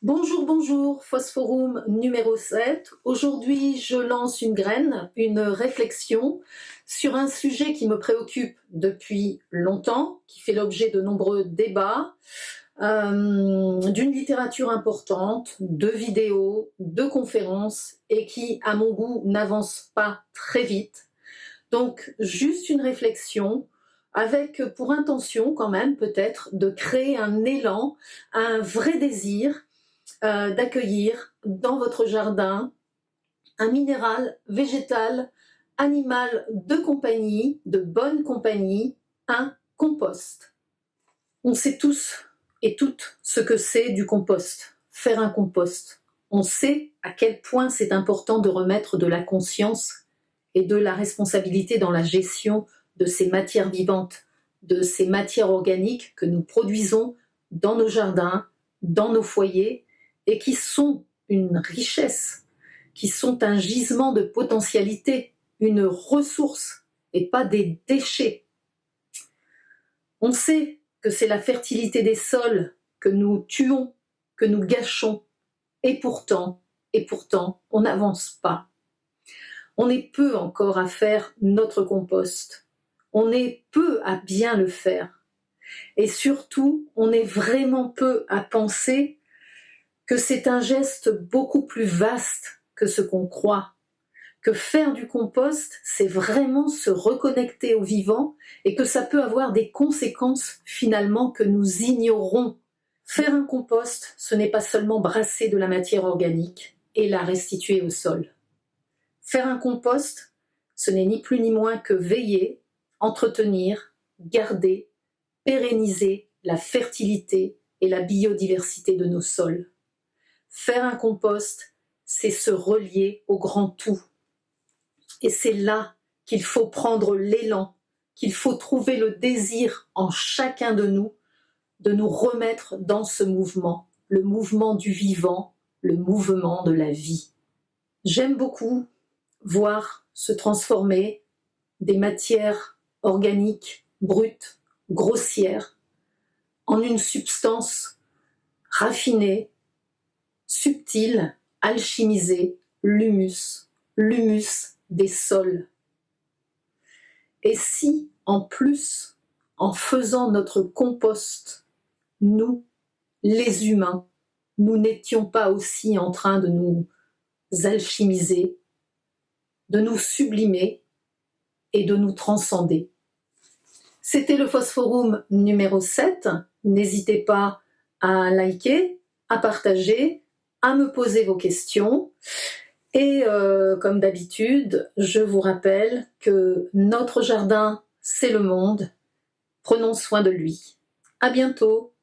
Bonjour, bonjour, Phosphorum numéro 7. Aujourd'hui, je lance une graine, une réflexion sur un sujet qui me préoccupe depuis longtemps, qui fait l'objet de nombreux débats, d'une littérature importante, de vidéos, de conférences et qui, à mon goût, n'avance pas très vite. Donc, juste une réflexion avec pour intention quand même peut-être de créer un élan, un vrai désir d'accueillir dans votre jardin un minéral végétal, animal de compagnie, de bonne compagnie, un compost. On sait tous et toutes ce que c'est du compost, faire un compost. On sait à quel point c'est important de remettre de la conscience et de la responsabilité dans la gestion de ces matières vivantes, de ces matières organiques que nous produisons dans nos jardins, dans nos foyers, et qui sont une richesse, qui sont un gisement de potentialité, une ressource, et pas des déchets. On sait que c'est la fertilité des sols que nous tuons, que nous gâchons, et pourtant, on n'avance pas. On est peu encore à faire notre compost. On est peu à bien le faire. Et surtout, on est vraiment peu à penser que c'est un geste beaucoup plus vaste que ce qu'on croit, que faire du compost, c'est vraiment se reconnecter au vivant et que ça peut avoir des conséquences finalement que nous ignorons. Faire un compost, ce n'est pas seulement brasser de la matière organique et la restituer au sol. Faire un compost, ce n'est ni plus ni moins que veiller, entretenir, garder, pérenniser la fertilité et la biodiversité de nos sols. Faire un compost, c'est se relier au grand tout. Et c'est là qu'il faut prendre l'élan, qu'il faut trouver le désir en chacun de nous de nous remettre dans ce mouvement, le mouvement du vivant, le mouvement de la vie. J'aime beaucoup voir se transformer des matières organiques, brutes, grossières, en une substance raffinée, subtil, alchimisé, l'humus des sols. Et si, en plus, en faisant notre compost, nous, les humains, nous n'étions pas aussi en train de nous alchimiser, de nous sublimer et de nous transcender. C'était le Phosphorum numéro 7. N'hésitez pas à liker, à partager, à me poser vos questions. Et comme d'habitude, je vous rappelle que notre jardin, c'est le monde. Prenons soin de lui. À bientôt.